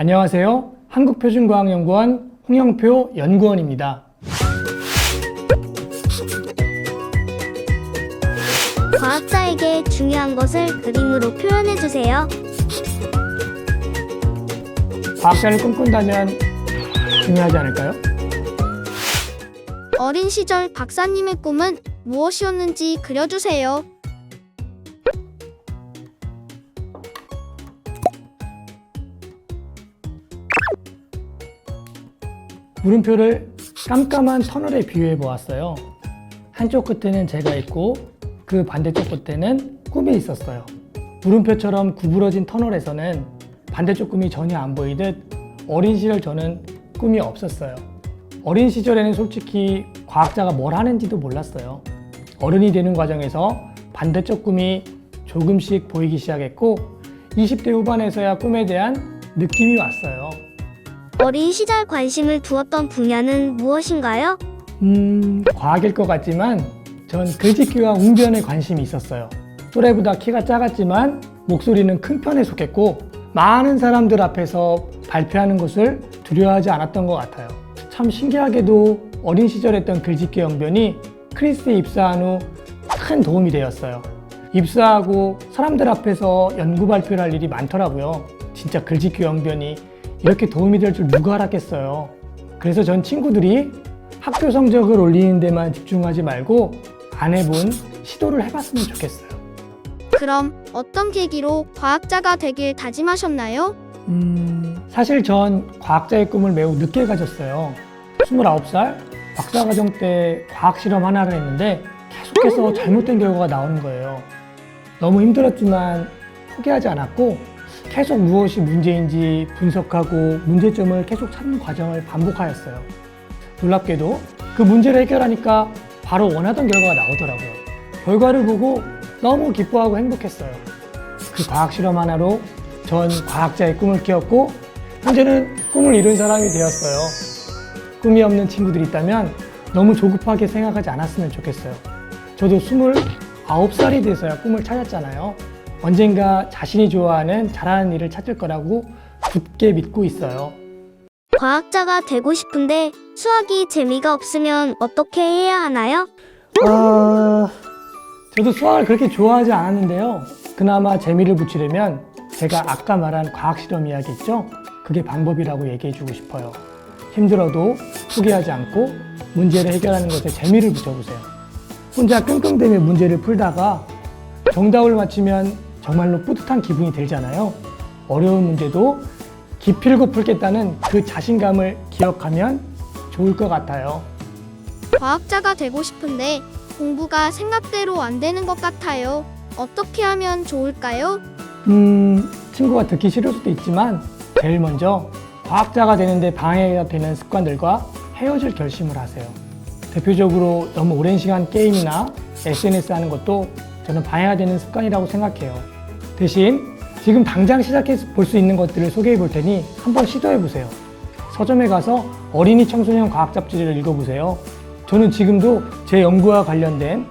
안녕하세요. 한국표준과학연구원 홍영표 연구원입니다. 과학자에게 중요한 것을 그림으로 표현해주세요. 과학자를 꿈꾼다면 중요하지 않을까요? 어린 시절 박사님의 꿈은 무엇이었는지 그려주세요. 물음표를 깜깜한 터널에 비유해 보았어요. 한쪽 끝에는 제가 있고 그 반대쪽 끝에는 꿈이 있었어요. 물음표처럼 구부러진 터널에서는 반대쪽 꿈이 전혀 안 보이듯 어린 시절 저는 꿈이 없었어요. 어린 시절에는 솔직히 과학자가 뭘 하는지도 몰랐어요. 어른이 되는 과정에서 반대쪽 꿈이 조금씩 보이기 시작했고 20대 후반에서야 꿈에 대한 느낌이 왔어요. 어린 시절 관심을 두었던 분야는 무엇인가요? 과학일 것 같지만 전 글짓기와 웅변에 관심이 있었어요. 또래보다 키가 작았지만 목소리는 큰 편에 속했고 많은 사람들 앞에서 발표하는 것을 두려워하지 않았던 것 같아요. 참 신기하게도 어린 시절 했던 글짓기 웅변이 크리스에 입사한 후 큰 도움이 되었어요. 입사하고 사람들 앞에서 연구 발표를 할 일이 많더라고요. 진짜 글짓기 웅변이 이렇게 도움이 될 줄 누가 알았겠어요. 그래서 전 친구들이 학교 성적을 올리는 데만 집중하지 말고 안 해본 시도를 해봤으면 좋겠어요. 그럼 어떤 계기로 과학자가 되길 다짐하셨나요? 사실 전 과학자의 꿈을 매우 늦게 가졌어요. 29살 박사과정 때 과학실험 하나를 했는데 계속해서 잘못된 결과가 나오는 거예요. 너무 힘들었지만 포기하지 않았고 계속 무엇이 문제인지 분석하고 문제점을 계속 찾는 과정을 반복하였어요. 놀랍게도 그 문제를 해결하니까 바로 원하던 결과가 나오더라고요. 결과를 보고 너무 기뻐하고 행복했어요. 그 과학 실험 하나로 전 과학자의 꿈을 키웠고 현재는 꿈을 이룬 사람이 되었어요. 꿈이 없는 친구들이 있다면 너무 조급하게 생각하지 않았으면 좋겠어요. 저도 29살이 돼서야 꿈을 찾았잖아요. 언젠가 자신이 좋아하는 잘하는 일을 찾을 거라고 굳게 믿고 있어요. 과학자가 되고 싶은데 수학이 재미가 없으면 어떻게 해야 하나요? 저도 수학을 그렇게 좋아하지 않았는데요. 그나마 재미를 붙이려면 제가 아까 말한 과학 실험 이야기 있죠? 그게 방법이라고 얘기해 주고 싶어요. 힘들어도 포기하지 않고 문제를 해결하는 것에 재미를 붙여보세요. 혼자 끙끙대며 문제를 풀다가 정답을 맞히면 정말로 뿌듯한 기분이 들잖아요. 어려운 문제도 기필코 풀겠다는 그 자신감을 기억하면 좋을 것 같아요. 과학자가 되고 싶은데 공부가 생각대로 안 되는 것 같아요. 어떻게 하면 좋을까요? 친구가 듣기 싫을 수도 있지만 제일 먼저 과학자가 되는데 방해가 되는 습관들과 헤어질 결심을 하세요. 대표적으로 너무 오랜 시간 게임이나 SNS 하는 것도 저는 방해가 되는 습관이라고 생각해요. 대신 지금 당장 시작해서 볼 수 있는 것들을 소개해 볼 테니 한번 시도해 보세요. 서점에 가서 어린이 청소년 과학 잡지를 읽어보세요. 저는 지금도 제 연구와 관련된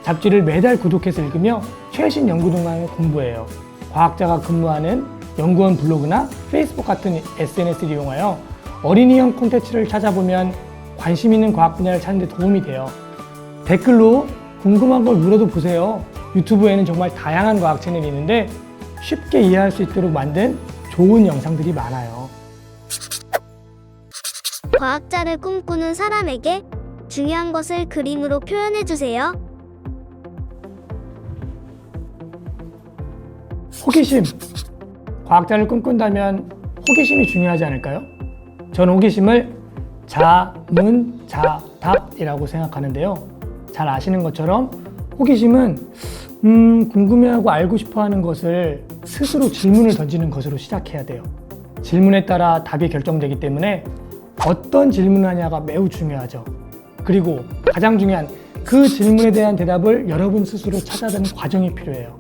잡지를 매달 구독해서 읽으며 최신 연구 동향을 공부해요. 과학자가 근무하는 연구원 블로그나 페이스북 같은 SNS를 이용하여 어린이용 콘텐츠를 찾아보면 관심 있는 과학 분야를 찾는 데 도움이 돼요. 댓글로 궁금한 걸 물어도 보세요. 유튜브에는 정말 다양한 과학 채널이 있는데 쉽게 이해할 수 있도록 만든 좋은 영상들이 많아요. 과학자를 꿈꾸는 사람에게 중요한 것을 그림으로 표현해주세요. 호기심. 과학자를 꿈꾼다면 호기심이 중요하지 않을까요? 저는 호기심을 자문자답이라고 생각하는데요. 잘 아시는 것처럼 호기심은 궁금해하고 알고 싶어하는 것을 스스로 질문을 던지는 것으로 시작해야 돼요. 질문에 따라 답이 결정되기 때문에 어떤 질문을 하냐가 매우 중요하죠. 그리고 가장 중요한 그 질문에 대한 대답을 여러분 스스로 찾아내는 과정이 필요해요.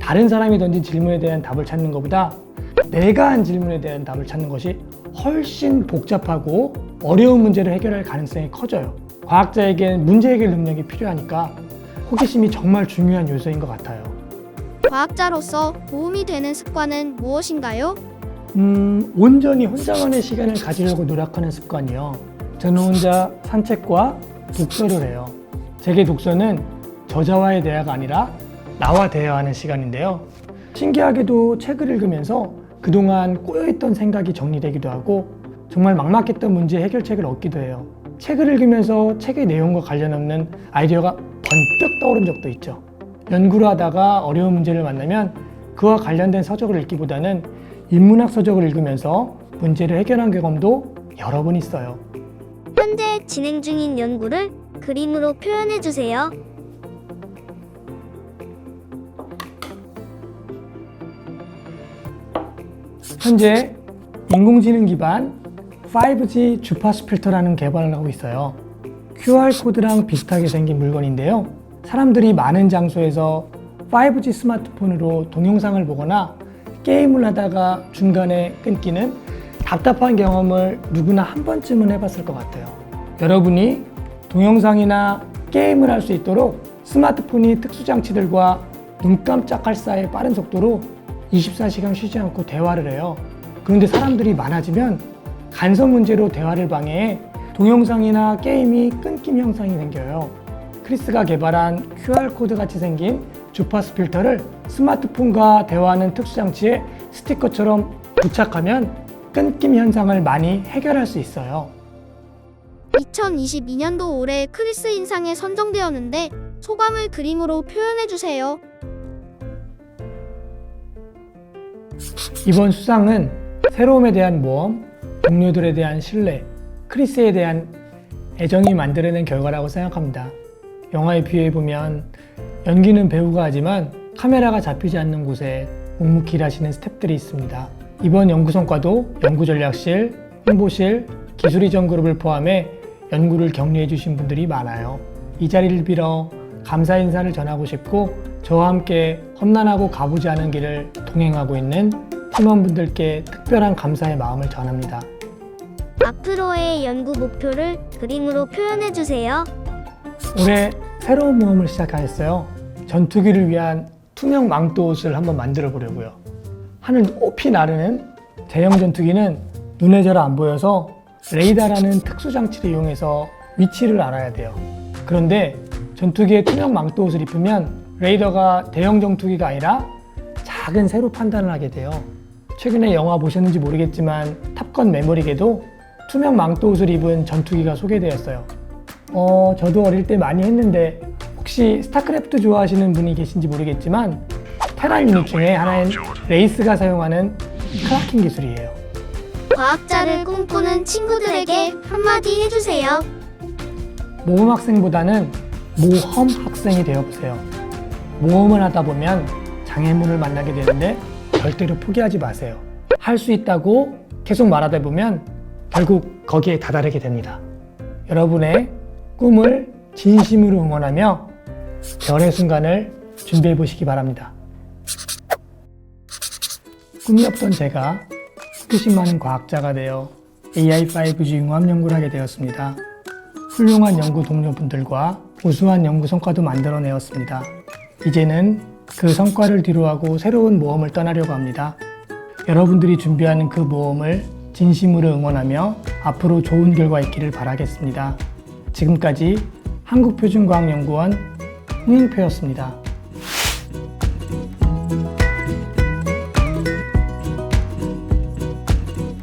다른 사람이 던진 질문에 대한 답을 찾는 것보다 내가 한 질문에 대한 답을 찾는 것이 훨씬 복잡하고 어려운 문제를 해결할 가능성이 커져요. 과학자에겐 문제 해결 능력이 필요하니까 호기심이 정말 중요한 요소인 것 같아요. 과학자로서 도움이 되는 습관은 무엇인가요? 온전히 혼자만의 시간을 가지려고 노력하는 습관이요. 저는 혼자 산책과 독서를 해요. 제게 독서는 저자와의 대화가 아니라 나와 대화하는 시간인데요. 신기하게도 책을 읽으면서 그동안 꼬여있던 생각이 정리되기도 하고 정말 막막했던 문제 해결책을 얻기도 해요. 책을 읽으면서 책의 내용과 관련 없는 아이디어가 번뜩 떠오른 적도 있죠. 연구를 하다가 어려운 문제를 만나면 그와 관련된 서적을 읽기보다는 인문학 서적을 읽으면서 문제를 해결한 경험도 여러 번 있어요. 현재 진행 중인 연구를 그림으로 표현해 주세요. 현재 인공지능 기반 5G 주파수 필터라는 개발을 하고 있어요. QR코드랑 비슷하게 생긴 물건인데요. 사람들이 많은 장소에서 5G 스마트폰으로 동영상을 보거나 게임을 하다가 중간에 끊기는 답답한 경험을 누구나 한 번쯤은 해봤을 것 같아요. 여러분이 동영상이나 게임을 할 수 있도록 스마트폰이 특수장치들과 눈 깜짝할 사이의 빠른 속도로 24시간 쉬지 않고 대화를 해요. 그런데 사람들이 많아지면 간섭 문제로 대화를 방해해 동영상이나 게임이 끊김 현상이 생겨요. 크리스가 개발한 QR코드 같이 생긴 주파수 필터를 스마트폰과 대화하는 특수장치에 스티커처럼 부착하면 끊김 현상을 많이 해결할 수 있어요. 2022년도 올해 크리스 인상에 선정되었는데 소감을 그림으로 표현해주세요. 이번 수상은 새로움에 대한 모험, 동료들에 대한 신뢰, 크리스에 대한 애정이 만들어낸 결과라고 생각합니다. 영화에 비유해보면 연기는 배우가 하지만 카메라가 잡히지 않는 곳에 묵묵히 일하시는 스태프들이 있습니다. 이번 연구 성과도 연구전략실, 홍보실, 기술이전 그룹을 포함해 연구를 격려해 주신 분들이 많아요. 이 자리를 빌어 감사 인사를 전하고 싶고 저와 함께 험난하고 가보지 않은 길을 동행하고 있는 팀원분들께 특별한 감사의 마음을 전합니다. 앞으로의 연구 목표를 그림으로 표현해 주세요. 올해 새로운 모험을 시작하였어요. 전투기를 위한 투명 망토 옷을 한번 만들어 보려고요. 하늘 높이 나르는 대형 전투기는 눈에 잘 안 보여서 레이더라는 특수 장치를 이용해서 위치를 알아야 돼요. 그런데 전투기에 투명 망토 옷을 입으면 레이더가 대형 전투기가 아니라 작은 새로 판단을 하게 돼요. 최근에 영화 보셨는지 모르겠지만 탑건 매머릭에도 투명 망토 옷을 입은 전투기가 소개되었어요. 저도 어릴 때 많이 했는데 혹시 스타크래프트 좋아하시는 분이 계신지 모르겠지만 테란 유닛 중에 하나인 레이스가 사용하는 크라킹 기술이에요. 과학자를 꿈꾸는 친구들에게 한마디 해주세요. 모험 학생보다는 모험 학생이 되어보세요. 모험을 하다 보면 장애물을 만나게 되는데 절대로 포기하지 마세요. 할 수 있다고 계속 말하다 보면 결국 거기에 다다르게 됩니다. 여러분의 꿈을 진심으로 응원하며 별의 순간을 준비해 보시기 바랍니다. 꿈이 없던 제가 호기심 많은 과학자가 되어 AI5G 융합 연구를 하게 되었습니다. 훌륭한 연구 동료분들과 우수한 연구 성과도 만들어내었습니다. 이제는 그 성과를 뒤로하고 새로운 모험을 떠나려고 합니다. 여러분들이 준비하는 그 모험을 진심으로 응원하며 앞으로 좋은 결과 있기를 바라겠습니다. 지금까지 한국표준과학연구원 홍영표였습니다.